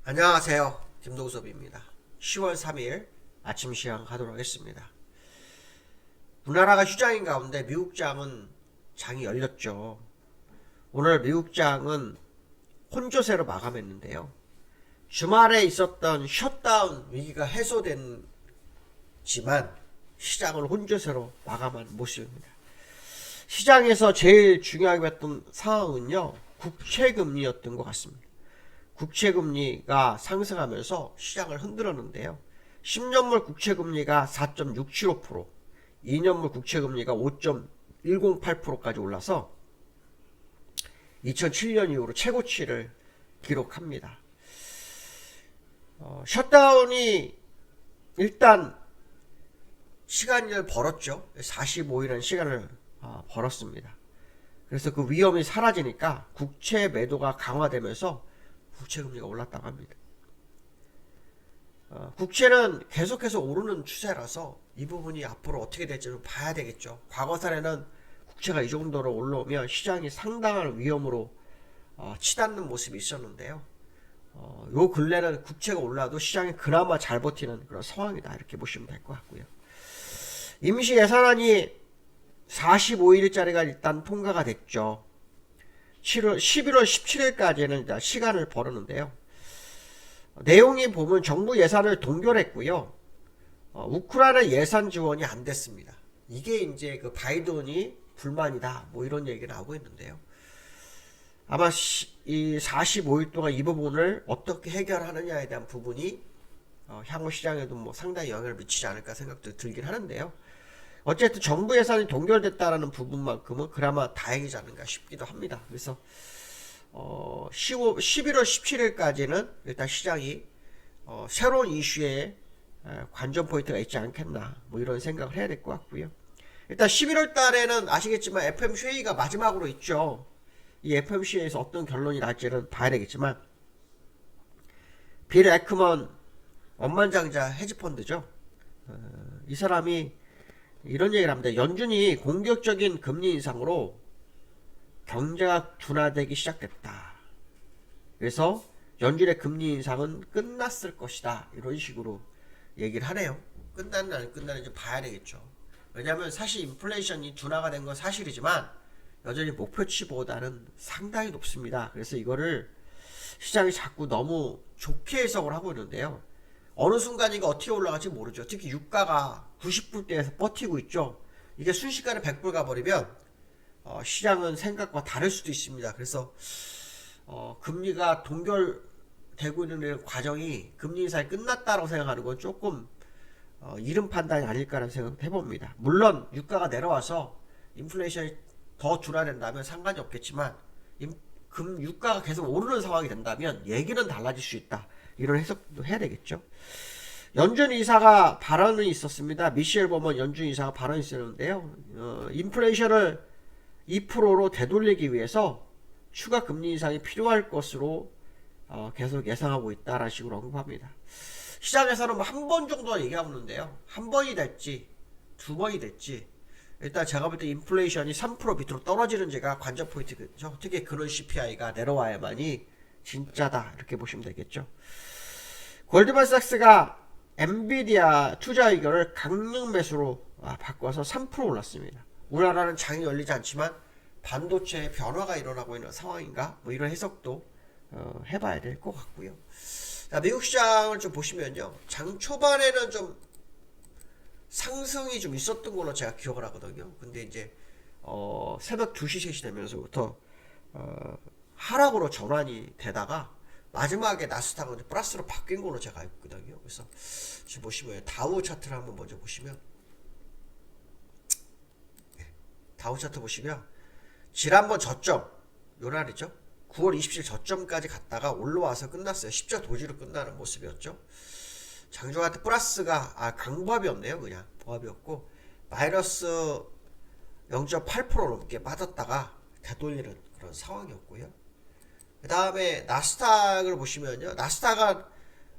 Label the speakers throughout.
Speaker 1: 안녕하세요. 김동섭입니다. 10월 3일 아침 시황 하도록 하겠습니다. 우리나라가 휴장인 가운데 미국장은 장이 열렸죠. 오늘 미국장은 혼조세로 마감했는데요. 주말에 있었던 셧다운 위기가 해소됐지만 시장을 혼조세로 마감한 모습입니다. 시장에서 제일 중요하게 봤던 상황은요, 국채금리였던 것 같습니다. 국채금리가 상승하면서 시장을 흔들었는데요. 10년물 국채금리가 4.675%, 2년물 국채금리가 5.108%까지 올라서 2007년 이후로 최고치를 기록합니다. 셧다운이 일단 시간을 벌었죠. 45일은 시간을 벌었습니다. 그래서 그 위험이 사라지니까 국채 매도가 강화되면서 국채금리가 올랐다고 합니다. 국채는 계속해서 오르는 추세라서 이 부분이 앞으로 어떻게 될지 좀 봐야 되겠죠. 과거 사례는 국채가 이 정도로 올라오면 시장이 상당한 위험으로 치닫는 모습이 있었는데요. 요 근래는 국채가 올라도 시장이 그나마 잘 버티는 그런 상황이다, 이렇게 보시면 될 것 같고요. 임시 예산안이 45일짜리가 일단 통과가 됐죠. 11월 17일까지는 시간을 벌었는데요. 내용이 보면 정부 예산을 동결했고요. 우크라이나 예산 지원이 안 됐습니다. 이게 이제 그 바이든이 불만이다, 뭐 이런 얘기를 하고 있는데요. 아마 이 45일 동안 이 부분을 어떻게 해결하느냐에 대한 부분이 향후 시장에도 뭐 상당히 영향을 미치지 않을까 생각도 들긴 하는데요. 어쨌든 정부 예산이 동결됐다라는 부분만큼은 그나마 다행이지 않은가 싶기도 합니다. 그래서 11월 17일까지는 일단 시장이 새로운 이슈에 관전 포인트가 있지 않겠나, 뭐 이런 생각을 해야 될 것 같고요. 일단 11월 달에는 아시겠지만 FOMC 회의가 마지막으로 있죠. 이 FOMC에서 어떤 결론이 날지는 봐야 되겠지만, 빌 에크먼 억만장자 헤지펀드죠. 이 사람이 이런 얘기를 합니다. 연준이 공격적인 금리 인상으로 경제가 둔화되기 시작됐다. 그래서 연준의 금리 인상은 끝났을 것이다, 이런 식으로 얘기를 하네요. 끝났는지 안 끝났는지 봐야 되겠죠. 왜냐하면 사실 인플레이션이 둔화가 된 건 사실이지만 여전히 목표치보다는 상당히 높습니다. 그래서 이거를 시장이 자꾸 너무 좋게 해석을 하고 있는데요. 어느 순간 이거 어떻게 올라갈지 모르죠. 특히 유가가 90불대에서 버티고 있죠. 이게 순식간에 100불 가버리면 시장은 생각과 다를 수도 있습니다. 그래서 금리가 동결되고 있는 과정이 금리 인상이 끝났다고 생각하는 건 조금 이른 판단이 아닐까라는 생각을 해봅니다. 물론 유가가 내려와서 인플레이션이 더 둔화된다면 상관이 없겠지만 유가가 계속 오르는 상황이 된다면 얘기는 달라질 수 있다, 이런 해석도 해야 되겠죠. 연준 이사가 발언이 있었습니다. 미셸 버먼 연준 이사가 발언이 있었는데요. 인플레이션을 2%로 되돌리기 위해서 추가 금리 인상이 필요할 것으로 계속 예상하고 있다라는 식으로 언급합니다. 시장에서는 뭐 한 번 정도 얘기하고 있는데요. 한 번이 될지 두 번이 될지, 일단 제가 볼 때 인플레이션이 3% 밑으로 떨어지는 제가 관전 포인트죠. 특히 근원 CPI가 내려와야만이 진짜다, 이렇게 보시면 되겠죠. 골드만삭스가 엔비디아 투자 의견을 강력 매수로 바꿔서 3% 올랐습니다. 우리나라는 장이 열리지 않지만 반도체에 변화가 일어나고 있는 상황인가, 뭐 이런 해석도 해봐야 될 것 같고요. 자, 미국 시장을 좀 보시면요, 장 초반에는 좀 상승이 좀 있었던 걸로 제가 기억을 하거든요. 근데 이제 새벽 2시 3시 되면서부터 하락으로 전환이 되다가 마지막에 나스닥은 플러스로 바뀐 걸로 제가 알고 있거든요. 그래서 지금 보시면 다우 차트를 한번 먼저 보시면, 다우 차트 보시면 지난번 저점 요날이죠. 9월 27일 저점까지 갔다가 올라와서 끝났어요. 십자 도지로 끝나는 모습이었죠. 장중한테 플러스가 강보합이었네요. 그냥 보합이었고 마이너스 0.8% 넘게 빠졌다가 되돌리는 그런 상황이었고요. 그 다음에 나스닥을 보시면요, 나스닥은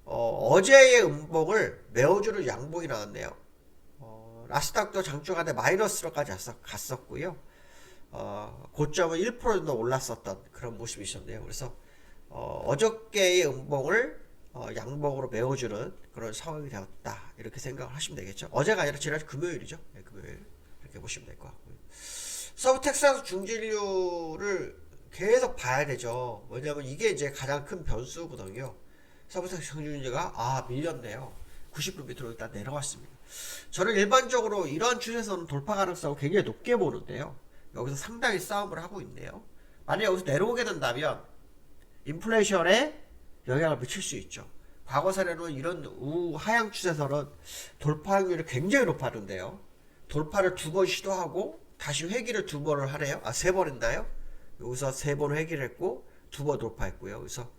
Speaker 1: 어제의 음봉을 메워주는 양봉이 나왔네요. 나스닥도 장중한테 마이너스로까지 갔었고요. 고점은 1% 정도 올랐었던 그런 모습이 있었네요. 그래서 어저께의 음봉을 양봉으로 메워주는 그런 상황이 되었다. 이렇게 생각을 하시면 되겠죠. 어제가 아니라 지난 금요일이죠. 네, 금요일. 이렇게 보시면 될 것 같고요. 서부 텍사스 중진류를 계속 봐야 되죠. 왜냐면 이게 이제 가장 큰 변수거든요. 서부 텍사스 중진류가 밀렸네요. 90분 밑으로 일단 내려왔습니다. 저는 일반적으로 이런 추세에서는 돌파 가능성을 굉장히 높게 보는데요. 여기서 상당히 싸움을 하고 있네요. 만약 여기서 내려오게 된다면 인플레이션에 영향을 미칠 수 있죠. 과거 사례는 이런 우하향 추세에서는 돌파 확률이 굉장히 높았는데요. 돌파를 2번 시도하고 다시 회기를 2번을 하래요. 3번 했나요? 여기서 3번 회기를 했고 2번 돌파했고요. 그래서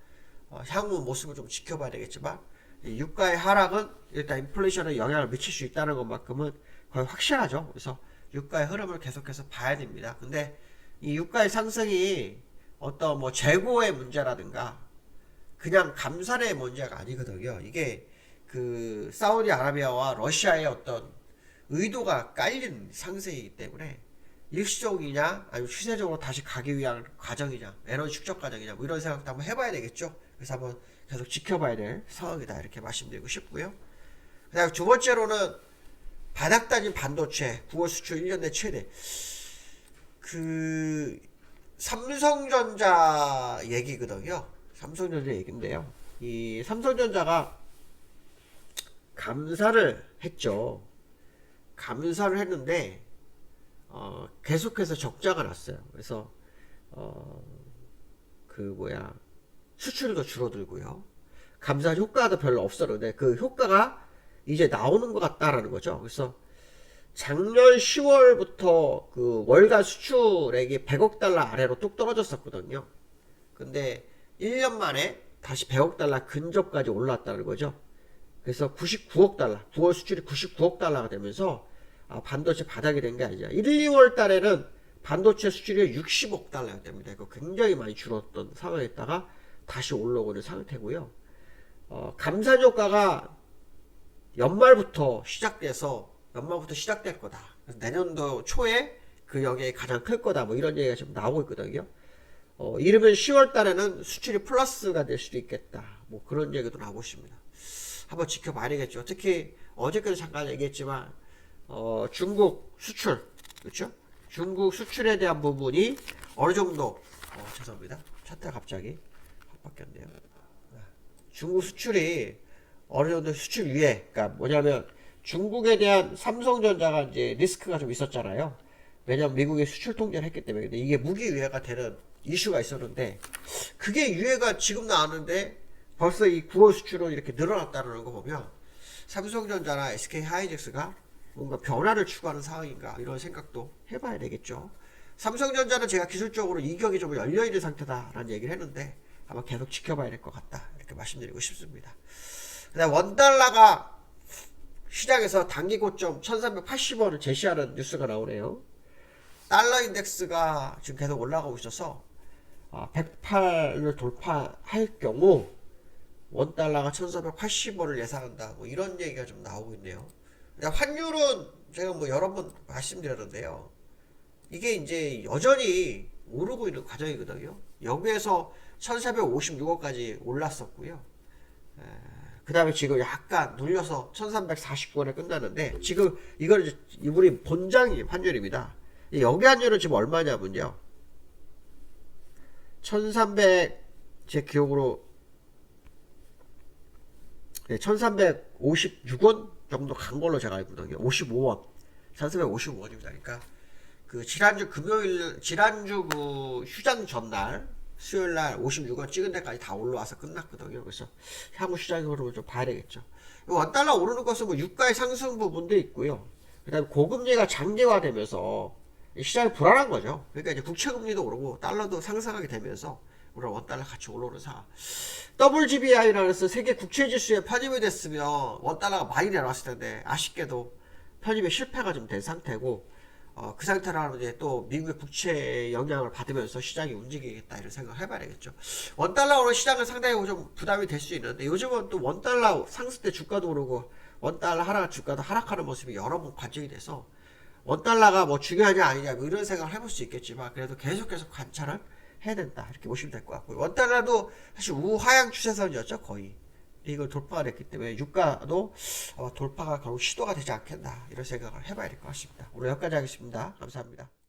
Speaker 1: 향후 모습을 좀 지켜봐야 되겠지만 유가의 하락은 일단 인플레이션에 영향을 미칠 수 있다는 것만큼은 거의 확실하죠. 그래서 유가의 흐름을 계속해서 봐야 됩니다. 근데 이 유가의 상승이 어떤 뭐 재고의 문제라든가 그냥 감산의 문제가 아니거든요. 이게 그 사우디아라비아와 러시아의 어떤 의도가 깔린 상승이기 때문에 일시적이냐 아니면 추세적으로 다시 가기 위한 과정이냐 에너지 축적 과정이냐 뭐 이런 생각도 한번 해봐야 되겠죠. 그래서 한번 계속 지켜봐야 될 상황이다 이렇게 말씀드리고 싶고요. 그 다음 두 번째로는 바닥 다진 반도체 9월 수출 1년 내 최대 그 삼성전자 얘기거든요. 삼성전자 얘기인데요. 이 삼성전자가 감사를 했죠. 감사를 했는데 계속해서 적자가 났어요. 그래서 수출도 줄어들고요. 감사 효과도 별로 없었는데 그 효과가 이제 나오는 것 같다라는 거죠. 그래서 작년 10월부터 그 월간 수출액이 100억 달러 아래로 뚝 떨어졌었거든요. 근데 1년 만에 다시 100억 달러 근접까지 올라왔다는 거죠. 그래서 99억 달러, 9월 수출이 99억 달러가 되면서 반도체 바닥이 된 게 아니냐. 1, 2월 달에는 반도체 수출이 60억 달러였답니다. 이거 굉장히 많이 줄었던 상황에다가 다시 올라오는 상태고요. 감산 효과가 연말부터 시작될 거다. 그래서 내년도 초에 그 영향이 가장 클 거다. 뭐 이런 얘기가 지금 나오고 있거든요. 이르면 10월 달에는 수출이 플러스가 될 수도 있겠다. 뭐 그런 얘기도 나오고 있습니다. 한번 지켜봐야 되겠죠. 특히 어저께도 잠깐 얘기했지만 중국 수출, 그렇죠? 중국 수출에 대한 부분이 어느 정도 죄송합니다. 차트가 갑자기 확 바뀌었네요. 중국 수출이 어느 정도 수출 위에, 그러니까 뭐냐면 중국에 대한 삼성전자가 이제 리스크가 좀 있었잖아요. 왜냐면 미국이 수출 통제를 했기 때문에. 근데 이게 무기 유예가 되는 이슈가 있었는데 그게 유예가 지금 나왔는데 벌써 이 9월 수출은 이렇게 늘어났다는 거 보면 삼성전자나 SK하이닉스가 뭔가 변화를 추구하는 상황인가 이런 생각도 해봐야 되겠죠. 삼성전자는 제가 기술적으로 이격이 좀 열려있는 상태다라는 얘기를 했는데 아마 계속 지켜봐야 될 것 같다 이렇게 말씀드리고 싶습니다. 그다음 원달러가 시장에서 단기 고점 1380원을 제시하는 뉴스가 나오네요. 달러 인덱스가 지금 계속 올라가고 있어서 108을 돌파할 경우 원달러가 1480원을 예상한다 뭐 이런 얘기가 좀 나오고 있네요. 환율은 제가 뭐 여러 번 말씀드렸는데요. 이게 이제 여전히 오르고 있는 과정이거든요. 여기에서 1456원까지 올랐었고요. 그 다음에 지금 약간 눌려서 1349원에 끝났는데 지금 이거는 우리 본장 환율입니다. 여기 환율은 지금 얼마냐면요. 1300 제 기억으로 1356원 정도 간 걸로 제가 알거든요. 55원. 1355원입니다. 그러니까 그 지난주 그 휴장 전날 수요일날 56원 찍은 데까지 다 올라와서 끝났거든요. 그래서 향후 시장의 흐름을 좀 봐야 되겠죠. 원달러 오르는 것은 뭐 유가의 상승 부분도 있고요. 그 다음에 고금리가 장기화되면서 시장이 불안한 거죠. 그러니까 이제 국채금리도 오르고 달러도 상승하게 되면서 우리 원달러 같이 올라오는 상황. WGBI라고 해서 세계 국채지수에 편입이 됐으면 원달러가 많이 내려왔을 텐데 아쉽게도 편입에 실패가 좀 된 상태고 그 상태라면 이제 또 미국의 국채 영향을 받으면서 시장이 움직이겠다 이런 생각을 해봐야 되겠죠. 원달러 오른 시장은 상당히 좀 부담이 될 수 있는데 요즘은 또 원달러 상승 때 주가도 오르고 원달러 하락 주가도 하락하는 모습이 여러 번 관측이 돼서 원달러가 뭐 중요하냐 아니냐 뭐 이런 생각을 해볼 수 있겠지만 그래도 계속해서 관찰을 해야 된다 이렇게 보시면 될 것 같고요. 원달러도 사실 우하향 추세선이었죠 거의. 이걸 돌파가 됐기 때문에 유가도 아마 돌파가 결국 시도가 되지 않겠나 이런 생각을 해봐야 될 것 같습니다. 오늘 여기까지 하겠습니다. 감사합니다.